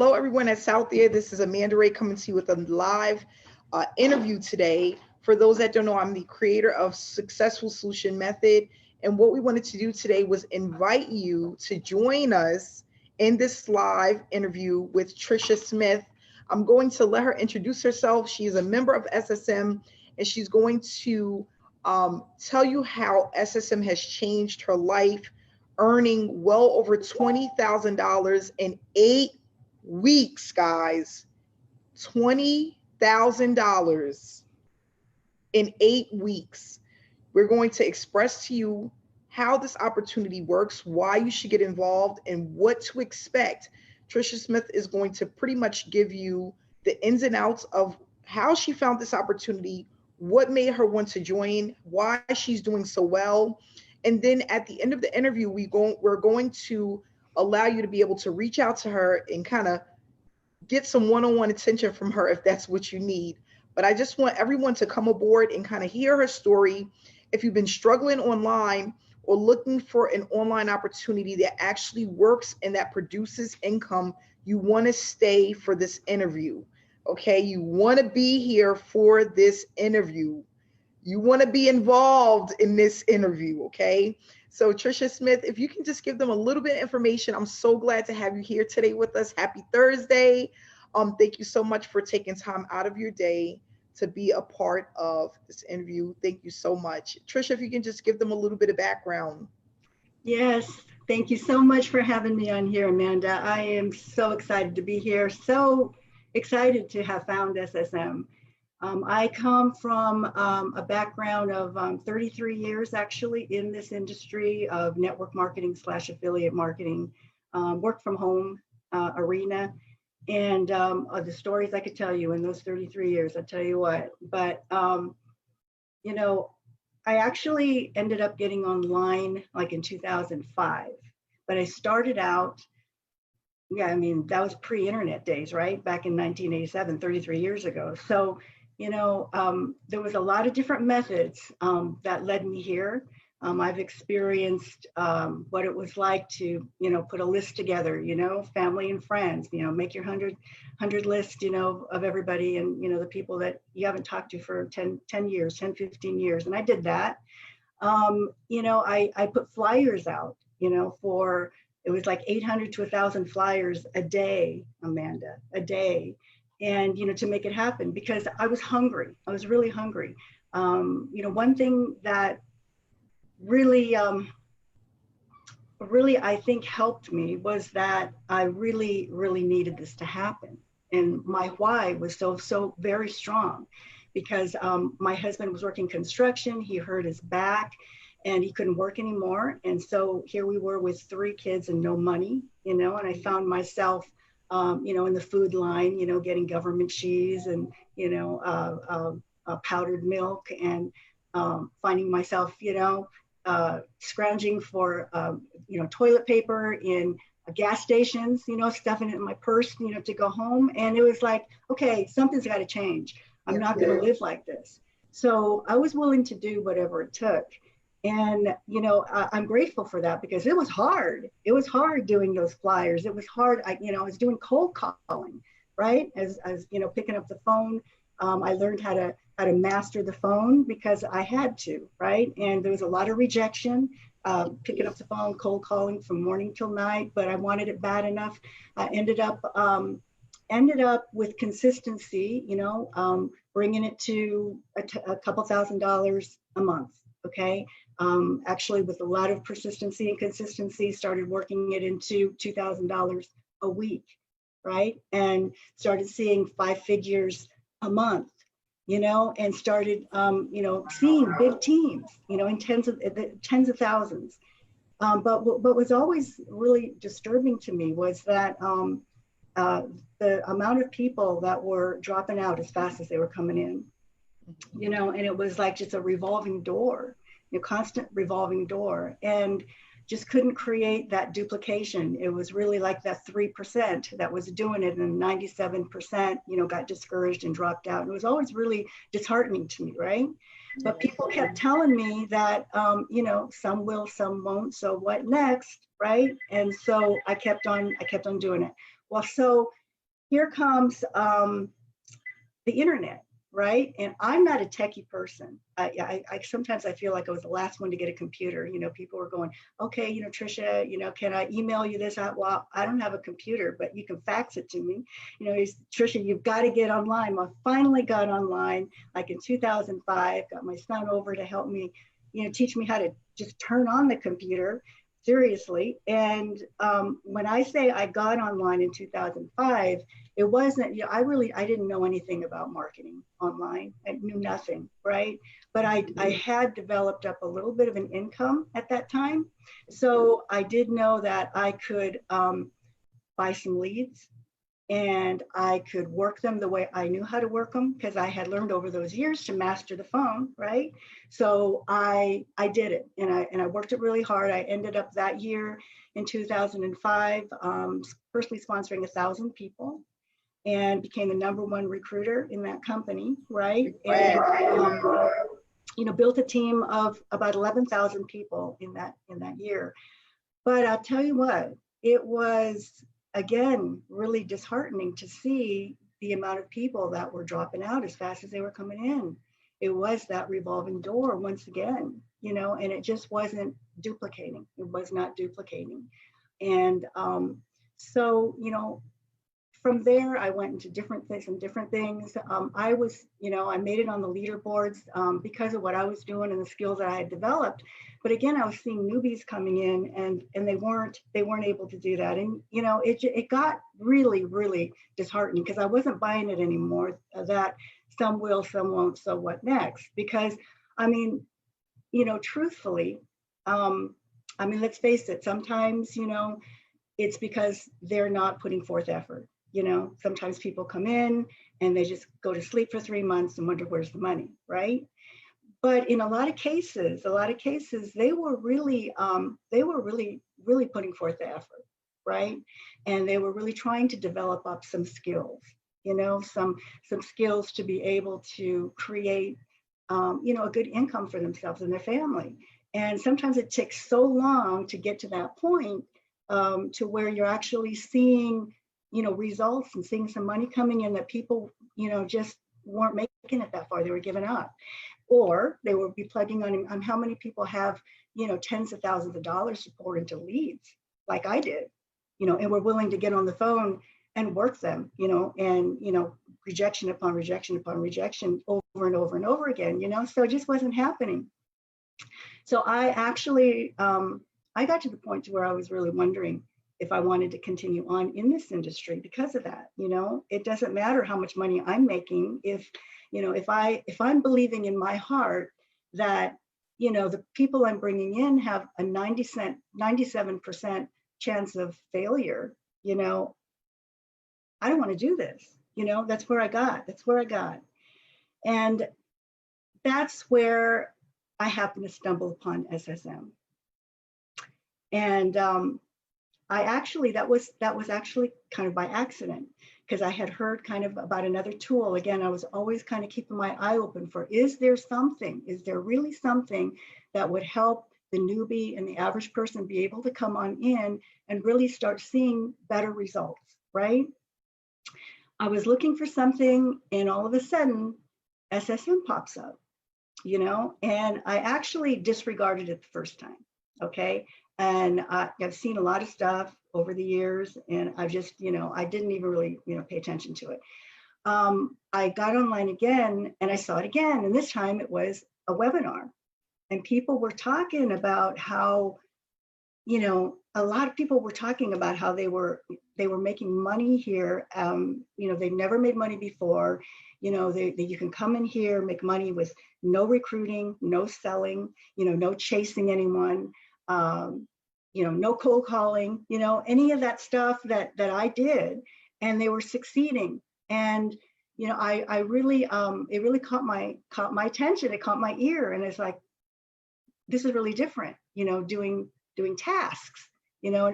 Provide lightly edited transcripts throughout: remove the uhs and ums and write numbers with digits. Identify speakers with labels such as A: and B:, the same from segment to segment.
A: hello everyone that's out there. This is Amanda Wray coming to you with a live interview today. For those that don't know, I'm the creator of Successful Solution Method. And what we wanted to do today was invite you to join us in this live interview with Trisha Smith. I'm going to let her introduce herself. She is a member of SSM, and she's going to tell you how SSM has changed her life, earning well over $20,000 in 8 weeks, guys. $20,000 in 8 weeks. We're going to express to you how this opportunity works, why you should get involved, and what to expect. Trisha Smith is going to pretty much give you the ins and outs of how she found this opportunity, what made her want to join, why she's doing so well. And then at the end of the interview, we're going to allow you to be able to reach out to her and kind of get some one-on-one attention from her if that's what you need. But I just want everyone to come aboard and kind of hear her story. If you've been struggling online or looking for an online opportunity that actually works and that produces income, you want to stay for this interview. Okay, you want to be here for this interview. You want to be involved in this interview, okay? So Trisha Smith, if you can just give them a little bit of information, I'm so glad to have you here today with us. Happy Thursday. Thank you so much for taking time out of your day to be a part of this interview. Thank you so much. Trisha, if you can just give them a little bit of background.
B: Yes, thank you so much for having me on here, Amanda. I am so excited to be here, so excited to have found SSM. I come from a background of 33 years actually in this industry of network marketing / affiliate marketing, work from home arena. And the stories I could tell you in those 33 years, I tell you what. But, you know, I actually ended up getting online like in 2005. But I started out, yeah, I mean, that was pre-internet days, right? Back in 1987, 33 years ago. So, you know, there was a lot of different methods that led me here. I've experienced what it was like to, you know, put a list together, you know, family and friends, you know, make your 100 list, you know, of everybody and, you know, the people that you haven't talked to for 10 years, 10, 15 years. And I did that. You know, I put flyers out, you know, it was like 800 to 1,000 flyers a day, Amanda, a day. And, you know, to make it happen because I was hungry. I was really hungry. You know, one thing that really, I think helped me was that I really needed this to happen. And my why was so very strong because my husband was working construction. He hurt his back and he couldn't work anymore. And so here we were with 3 kids and no money, you know, and I found myself you know, in the food line, you know, getting government cheese and, you know, powdered milk and finding myself, you know, scrounging for, you know, toilet paper in gas stations, you know, stuffing it in my purse, you know, to go home. And it was like, okay, something's got to change. I'm not going to live like this. So I was willing to do whatever it took. And, you know, I'm grateful for that because it was hard. It was hard doing those flyers. It was hard. I was doing cold calling, right? As you know, picking up the phone. I learned how to master the phone because I had to, right? And there was a lot of rejection, picking up the phone, cold calling from morning till night, but I wanted it bad enough. I ended up with consistency, you know, bringing it to a couple $1,000s a month. Okay. Actually, with a lot of persistency and consistency, started working it into $2,000 a week, right? And started seeing 5 figures a month, you know, and started, you know, seeing big teams, you know, in tens of thousands. But what was always really disturbing to me was that the amount of people that were dropping out as fast as they were coming in, you know, and it was like just a revolving door. Constant revolving door, and just couldn't create that duplication. It was really like that 3% that was doing it, and 97%, you know, got discouraged and dropped out. And it was always really disheartening to me, right? But people kept telling me that, you know, some will, some won't. So what next, right? And so I kept on doing it. Well, so here comes the internet, right? And I'm not a techie person. I sometimes I feel like I was the last one to get a computer. You know, people were going, okay, you know, Trisha, you know, can I email you this? Well, I don't have a computer, but you can fax it to me. You know, Trisha, you've got to get online. Well, I finally got online, like in 2005, got my son over to help me, you know, teach me how to just turn on the computer, seriously. And when I say I got online in 2005, it wasn't, you know, I didn't know anything about marketing online. I knew nothing, right? But I had developed up a little bit of an income at that time. So I did know that I could buy some leads, and I could work them the way I knew how to work them, because I had learned over those years to master the phone, right? So I did it, and I worked it really hard. I ended up that year in 2005 personally sponsoring 1,000 people, and became the #1 recruiter in that company, right? And you know, built a team of about 11,000 people in that year. But I'll tell you what, it was, again, really disheartening to see the amount of people that were dropping out as fast as they were coming in. It was that revolving door once again, you know, and it just wasn't duplicating. It was not duplicating. And so, you know, from there, I went into some different things. I was, you know, I made it on the leaderboards because of what I was doing and the skills that I had developed. But again, I was seeing newbies coming in, and they weren't able to do that. And you know, it got really, really disheartening, because I wasn't buying it anymore. That some will, some won't. So what next? Because I mean, you know, truthfully, I mean, let's face it. Sometimes, you know, it's because they're not putting forth effort. You know, sometimes people come in and they just go to sleep for 3 months and wonder where's the money, right? But in a lot of cases, they were really putting forth the effort, right? And they were really trying to develop up some skills, you know, some skills to be able to create, you know, a good income for themselves and their family. And sometimes it takes so long to get to that point to where you're actually seeing, you know, results and seeing some money coming in, that people, you know, just weren't making it that far. They were giving up, or they would be plugging on how many people have, you know, tens of thousands of dollars to pour into leads, like I did, you know, and were willing to get on the phone and work them, you know, and, you know, rejection upon rejection upon rejection over and over and over again, you know, so it just wasn't happening. So I actually, I got to the point to where I was really wondering if I wanted to continue on in this industry because of that. You know, it doesn't matter how much money I'm making if, you know, if I'm believing in my heart that, you know, the people I'm bringing in have a 97% chance of failure, you know, I don't want to do this. You know, that's where I got. And that's where I happened to stumble upon SSM. And I actually, that was actually kind of by accident, because I had heard kind of about another tool. Again, I was always kind of keeping my eye open for, is there really something that would help the newbie and the average person be able to come on in and really start seeing better results, right? I was looking for something, and all of a sudden, SSM pops up, you know, and I actually disregarded it the first time, okay? And I've seen a lot of stuff over the years, and I've just, you know, I didn't even really, you know, pay attention to it. I got online again, and I saw it again, and this time it was a webinar, and people were talking about how, you know, a lot of people were talking about how they were making money here. You know, they've never made money before. You know, you can come in here, make money with no recruiting, no selling, you know, no chasing anyone. You know, no cold calling, you know, any of that stuff that I did, and they were succeeding. And, you know, I really, it really caught my attention. It caught my ear, and it's like, this is really different, you know, doing tasks, you know,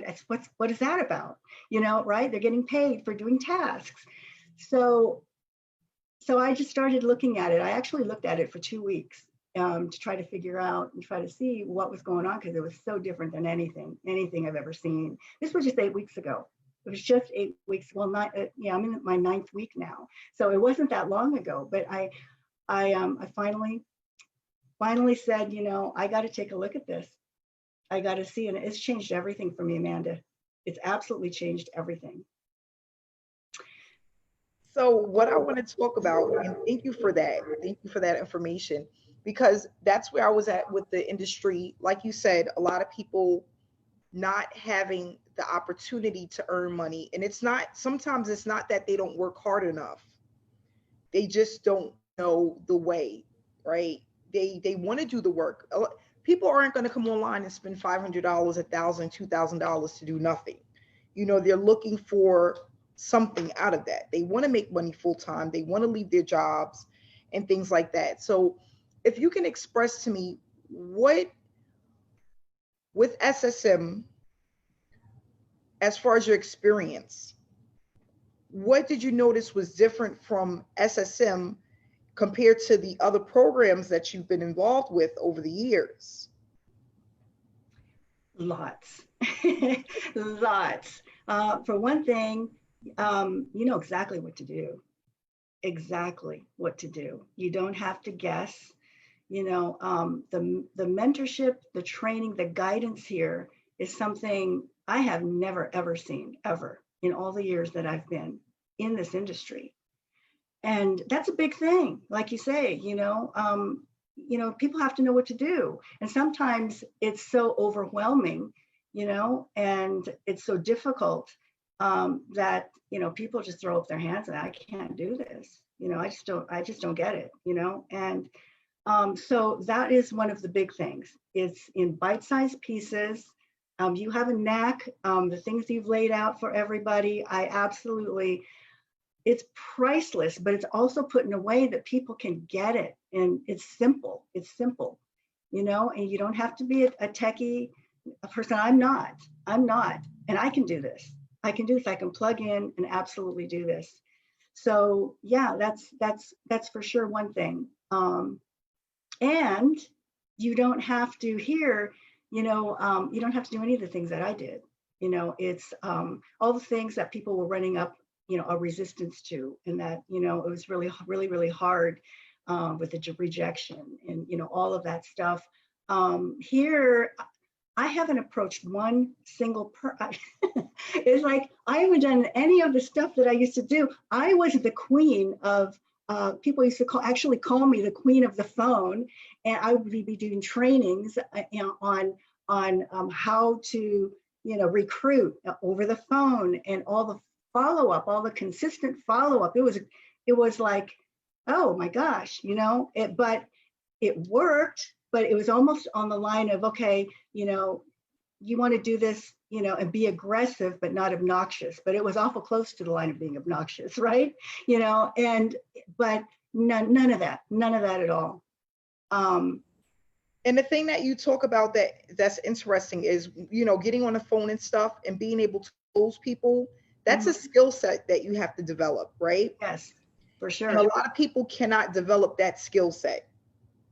B: what is that about? You know, right? They're getting paid for doing tasks. So I just started looking at it. I actually looked at it for 2 weeks. To try to figure out and try to see what was going on, because it was so different than anything I've ever seen. This was just 8 weeks ago, It was just 8 weeks. Well, not yeah, I'm in my 9th week now, so it wasn't that long ago. But I finally said, you know, I got to take a look at this. I got to see, and it's changed everything for me, Amanda. It's absolutely changed everything.
A: So what I want to talk about, and thank you for that. Thank you for that information, because that's where I was at with the industry. Like you said, a lot of people not having the opportunity to earn money. And it's not, sometimes it's not that they don't work hard enough. They just don't know the way, right? They want to do the work. People aren't going to come online and spend $500, $1,000, $2,000 to do nothing. You know, they're looking for something out of that. They want to make money full time. They want to leave their jobs and things like that. So if you can express to me what, with SSM, as far as your experience, what did you notice was different from SSM compared to the other programs that you've been involved with over the years?
B: Lots. Lots. For one thing, you know exactly what to do. Exactly what to do. You don't have to guess. You know, the mentorship, the training, the guidance here is something I have never, ever seen, ever, in all the years that I've been in this industry. And that's a big thing. Like you say, you know, people have to know what to do. And sometimes it's so overwhelming, you know, and it's so difficult that, you know, people just throw up their hands and I can't do this. You know, I just don't get it, you know. And so that is one of the big things. It's in bite-sized pieces. You have a knack, the things you've laid out for everybody, it's priceless, but it's also put in a way that people can get it. And it's simple, you know, and you don't have to be a techie person. I'm not, and I can do this. I can plug in and absolutely do this. So yeah, that's for sure one thing. And you don't have to hear, you know, you don't have to do any of the things that I did. You know, it's all the things that people were running up, you know, a resistance to, and that, you know, it was really, really, really hard with the rejection and, you know, all of that stuff. Here, I haven't approached one single It's like, I haven't done any of the stuff that I used to do. I was the queen of, people used to actually call me the queen of the phone. And I would be doing trainings you know, on how to, you know, recruit over the phone, and all the follow-up, all the consistent follow-up. It was like, oh my gosh, you know, but it worked, but it was almost on the line of, okay, you know, you want to do this, you know, and be aggressive, but not obnoxious. But it was awful close to the line of being obnoxious, right? You know, but none of that at all.
A: And the thing that you talk about that's interesting is, you know, getting on the phone and stuff and being able to close people. That's a skill set that you have to develop, right?
B: Yes, for sure.
A: And a lot of people cannot develop that skill set.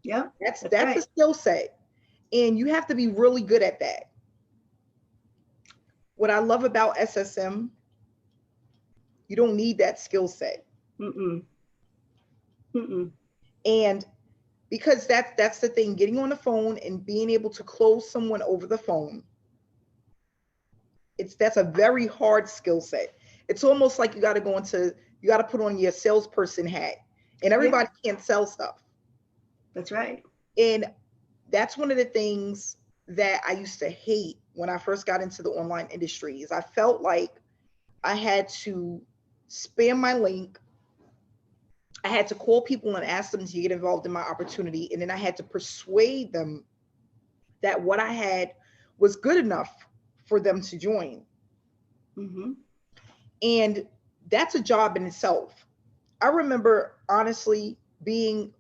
B: Yeah,
A: that's
B: right.
A: a skill set, and you have to be really good at that. What I love about SSM, you don't need that skill set. And because that's the thing, getting on the phone and being able to close someone over the phone, that's a very hard skill set. It's almost like you got to put on your salesperson hat, and everybody can't sell stuff.
B: That's right.
A: And that's one of the things that I used to hate when I first got into the online industry. Is I felt like I had to spam my link. I had to call people and ask them to get involved in my opportunity. And then I had to persuade them that what I had was good enough for them to join. And that's a job in itself. I remember honestly being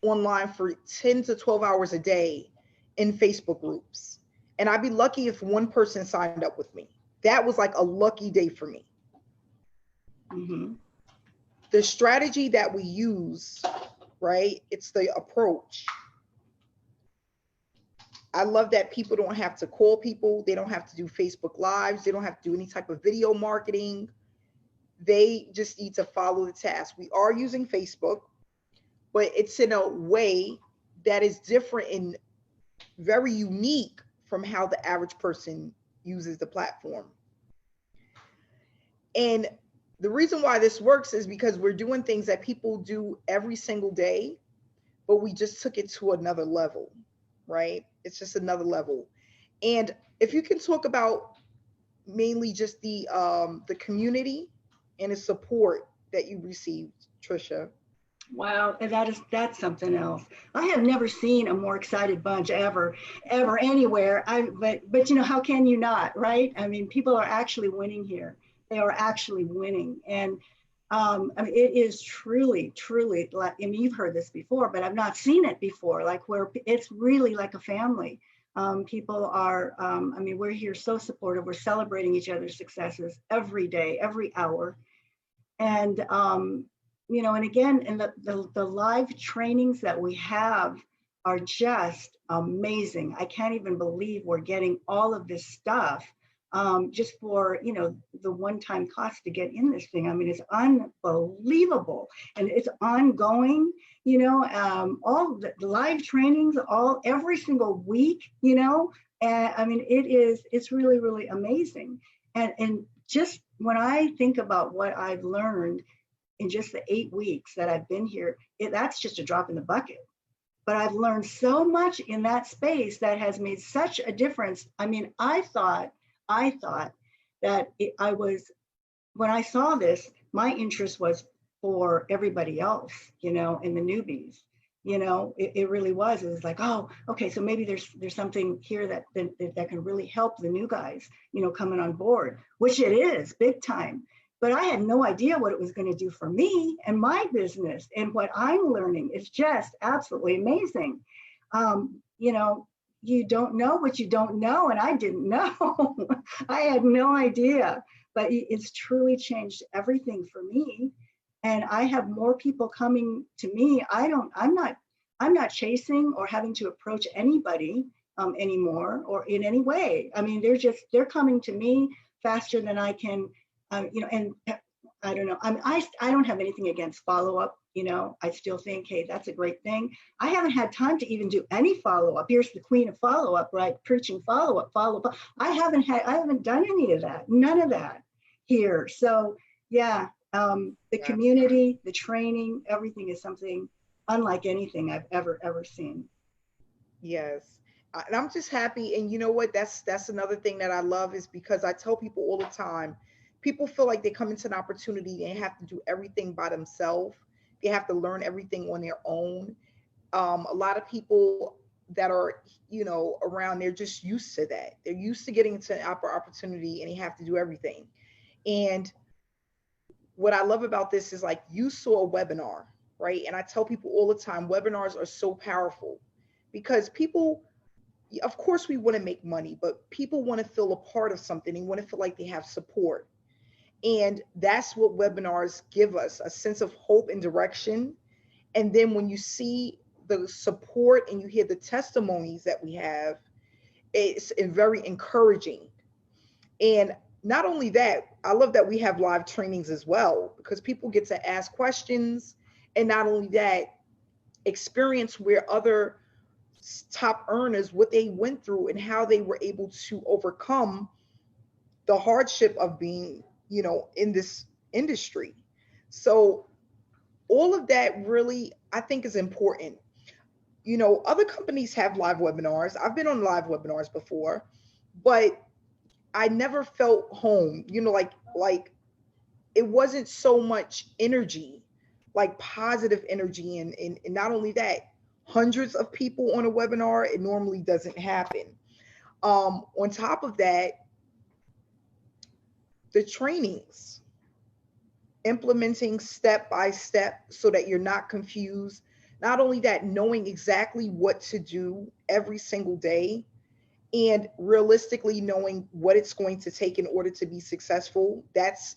A: online for 10 to 12 hours a day in Facebook groups. And I'd be lucky if one person signed up with me. That was like a lucky day for me. The strategy that we use, right? It's the approach. I love that people don't have to call people. They don't have to do Facebook Lives. They don't have to do any type of video marketing. They just need to follow the task. We are using Facebook, but it's in a way that is different and very unique from how the average person uses the platform. And the reason why this works is because we're doing things that people do every single day, but we just took it to another level, right? It's just another level. And if you can talk about mainly just the community and the support that you received, Trisha.
B: Wow, and that's something else. I have never seen a more excited bunch ever anywhere. But you know, how can you not, right? I mean, people are actually winning here. They are actually winning, and I mean, it is truly like, I mean, you've heard this before, but I've not seen it before. Like where it's really like a family. People are, I mean, we're here so supportive. We're celebrating each other's successes every day, every hour, and you know, and again, and the live trainings that we have are just amazing. I can't even believe we're getting all of this stuff just for, you know, the one-time cost to get in this thing. I mean, it's unbelievable, and it's ongoing. You know, all the live trainings, every single week. You know, and I mean, it's really amazing. And just when I think about what I've learned in just the 8 weeks that I've been here, that's just a drop in the bucket. But I've learned so much in that space that has made such a difference. I mean, I thought that when I saw this, my interest was for everybody else, you know, and the newbies. You know, it really was. It was like, oh, okay, so maybe there's something here that can really help the new guys, you know, coming on board, which it is big time. But I had no idea what it was going to do for me and my business, and what I'm learning is just absolutely amazing. You know, you don't know what you don't know, and I didn't know. I had no idea, but it's truly changed everything for me. And I have more people coming to me. I'm not chasing or having to approach anybody anymore or in any way. I mean, they're coming to me faster than I can. You know, and I don't know. I don't have anything against follow-up. You know, I still think, hey, that's a great thing. I haven't had time to even do any follow-up. Here's the queen of follow-up, right? Preaching follow-up. I haven't done any of that. None of that here. So yeah, the community, the training, everything is something unlike anything I've ever seen.
A: Yes. And I'm just happy. And you know what? That's another thing that I love, is because I tell people all the time, people feel like they come into an opportunity, they have to do everything by themselves. They have to learn everything on their own. A lot of people that are, you know, around, they're just used to that. They're used to getting into an opportunity and they have to do everything. And what I love about this is, like, you saw a webinar, right? And I tell people all the time, webinars are so powerful because people, of course, we want to make money, but people want to feel a part of something. They want to feel like they have support. And that's what webinars give us, a sense of hope and direction. And then when you see the support and you hear the testimonies that we have, it's very encouraging. And not only that, I love that we have live trainings as well, because people get to ask questions. And not only that, experience where other top earners, what they went through and how they were able to overcome the hardship of being, you know, in this industry. So all of that really, I think, is important. You know, other companies have live webinars. I've been on live webinars before, but I never felt home, you know, like it wasn't so much energy, like positive energy. And not only that, hundreds of people on a webinar, it normally doesn't happen. On top of that, the trainings, implementing step by step so that you're not confused. Not only that, knowing exactly what to do every single day, and realistically knowing what it's going to take in order to be successful. That's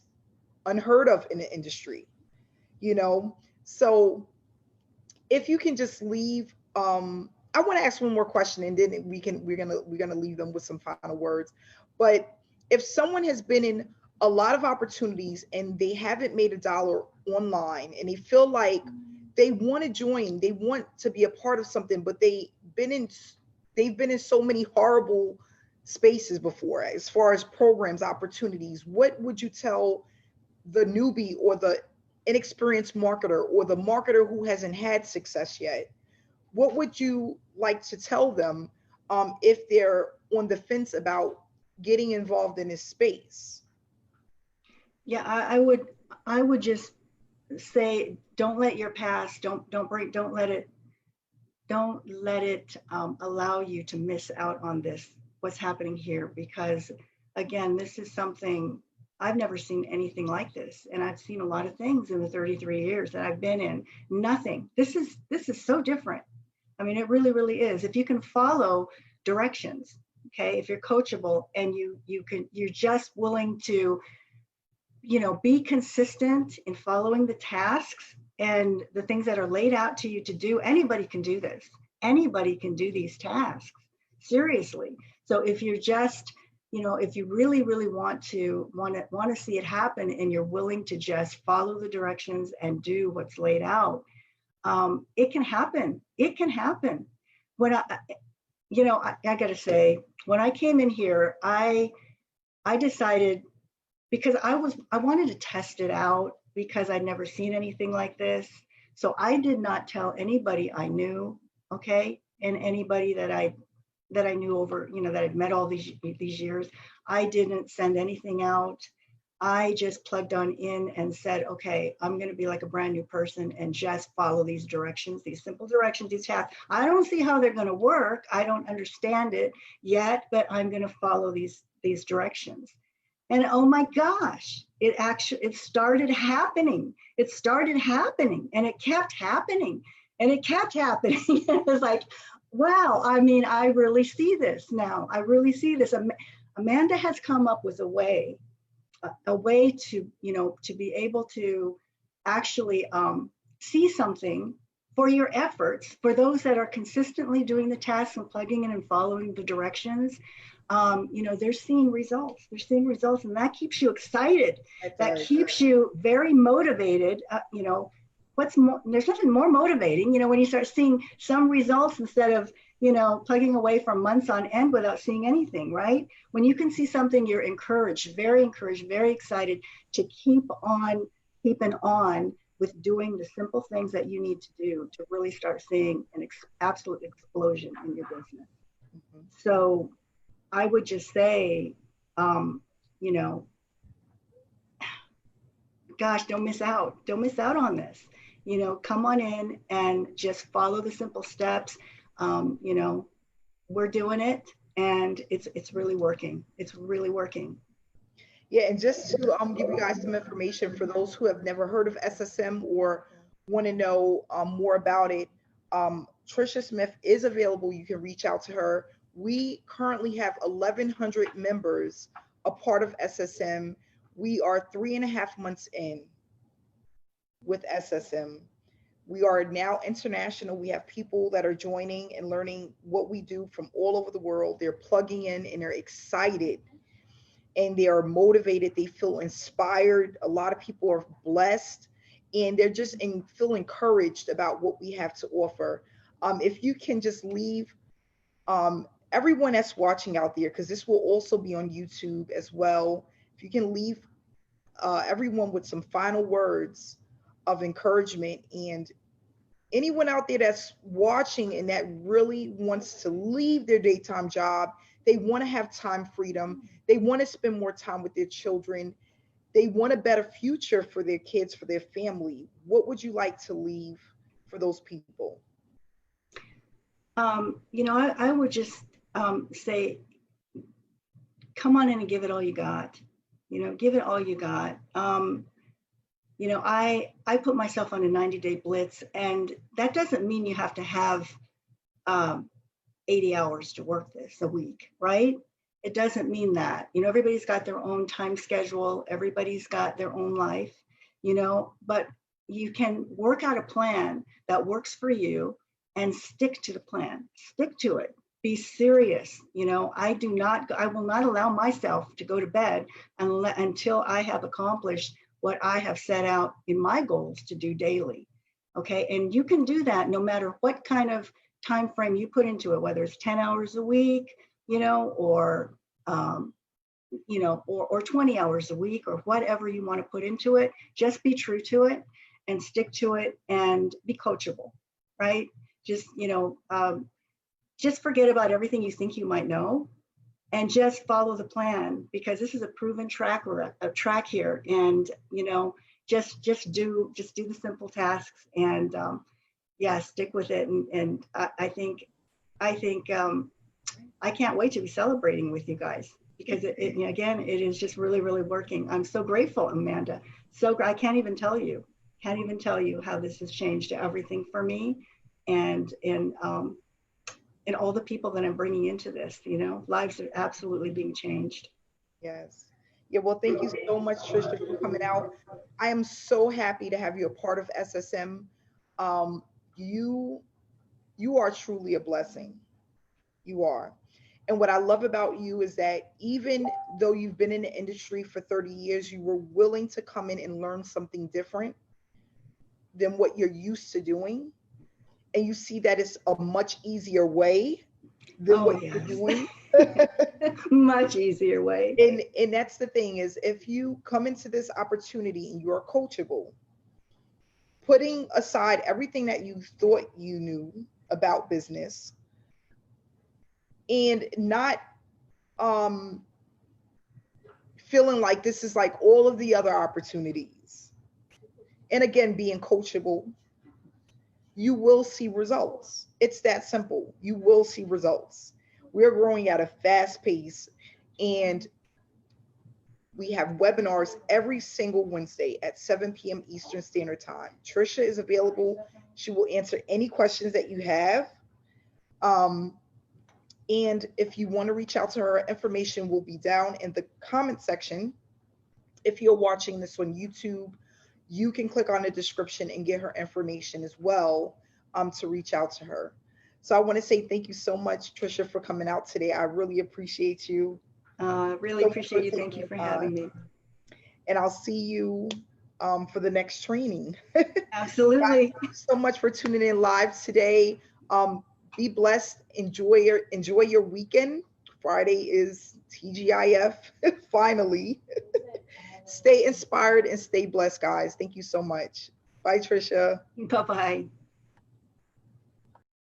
A: unheard of in the industry, you know? So if you can just leave I want to ask one more question, and then we're gonna leave them with some final words. But if someone has been in a lot of opportunities and they haven't made a dollar online, and they feel like they want to join, they want to be a part of something, but they've been in so many horrible spaces before, as far as programs, opportunities, what would you tell the newbie or the inexperienced marketer or the marketer who hasn't had success yet? What would you like to tell them if they're on the fence about getting involved in this space?
B: Yeah, I would just say, don't let your past, don't let it allow you to miss out on what's happening here, because again, this is something I've never seen anything like this. And I've seen a lot of things in the 33 years that I've been in. Nothing. This is so different. I mean, it really, really is. If you can follow directions, okay, if you're coachable and you're just willing to, be consistent in following the tasks and the things that are laid out to you to do, anybody can do this. Anybody can do these tasks, seriously. So if you're just, if you really, really want to see it happen, and you're willing to just follow the directions and do what's laid out, it can happen. It can happen. When I got to say, when I came in here, I decided, because I wanted to test it out, because I'd never seen anything like this. So I did not tell anybody I knew, okay, and anybody that I knew over, that I'd met all these years. I didn't send anything out. I just plugged on in and said, okay, I'm going to be like a brand new person and just follow these directions, these simple directions, these tasks. I don't see how they're going to work. I don't understand it yet, but I'm going to follow these directions. And oh my gosh, it started happening. It started happening, and it kept happening, and it kept happening. It was like, wow, I mean, I really see this now. I really see this. Amanda has come up with a way to, to be able to actually see something for your efforts, for those that are consistently doing the tasks and plugging in and following the directions. They're seeing results. They're seeing results, and that keeps you excited. That keeps you very motivated. There's nothing more motivating, when you start seeing some results instead of, plugging away for months on end without seeing anything, right? When you can see something, you're encouraged, very excited to keep on keeping on with doing the simple things that you need to do to really start seeing an absolute explosion in your business. Mm-hmm. So I would just say, gosh, don't miss out. Don't miss out on this. Come on in and just follow the simple steps. We're doing it, and it's really working. It's really working.
A: Yeah, and just to give you guys some information for those who have never heard of SSM or want to know more about it, Trisha Smith is available. You can reach out to her. We currently have 1,100 members, a part of SSM. We are 3.5 months in with SSM. We are now international. We have people that are joining and learning what we do from all over the world. They're plugging in and they're excited and they are motivated. They feel inspired. A lot of people are blessed and they're just feel encouraged about what we have to offer. If you can just leave everyone that's watching out there, because this will also be on YouTube as well, if you can leave everyone with some final words of encouragement, and anyone out there that's watching and that really wants to leave their daytime job, they want to have time freedom, they want to spend more time with their children, they want a better future for their kids, for their family, what would you like to leave for those people?
B: I would just say, come on in and give it all you got. Give it all you got. I put myself on a 90-day blitz, and that doesn't mean you have to have 80 hours to work this a week, right? It doesn't mean that. Everybody's got their own time schedule. Everybody's got their own life, but you can work out a plan that works for you and stick to the plan. Stick to it. Be serious. You know, I will not allow myself to go to bed until I have accomplished what I have set out in my goals to do daily. Okay. And you can do that no matter what kind of time frame you put into it, whether it's 10 hours a week, you know, or 20 hours a week, or whatever you want to put into it. Just be true to it and stick to it and be coachable, right? Just, just forget about everything you think you might know and just follow the plan, because this is a proven track here. And, just do the simple tasks and, stick with it. And I think I can't wait to be celebrating with you guys, because it is just really, really working. I'm so grateful, Amanda. I can't even tell you how this has changed everything for me, and all the people that I'm bringing into this. Lives are absolutely being changed.
A: Yes. Yeah. Well, thank you so much, Trisha, for coming out. I am so happy to have you a part of SSM. You are truly a blessing. You are. And what I love about you is that even though you've been in the industry for 30 years, you were willing to come in and learn something different than what you're used to doing. And you see that it's a much easier way than what you're doing.
B: Much easier way.
A: And that's the thing, is if you come into this opportunity and you're coachable, putting aside everything that you thought you knew about business, and not feeling like this is like all of the other opportunities, and again, being coachable, you will see results. It's that simple. You will see results. We're growing at a fast pace, and we have webinars every single Wednesday at 7 p.m. Eastern Standard Time. Trisha is available. She will answer any questions that you have. And if you want to reach out to her, information will be down in the comment section. If you're watching this on YouTube, you can click on the description and get her information as well, to reach out to her. So I want to say thank you so much, Trisha, for coming out today. I really appreciate you.
B: Really appreciate you. Thank you for having me.
A: And I'll see you for the next training.
B: Absolutely.
A: Thank you so much for tuning in live today. Be blessed. Enjoy your weekend. Friday is TGIF, finally. Stay inspired and stay blessed, guys. Thank you so much. Bye, Trisha.
B: Bye-bye.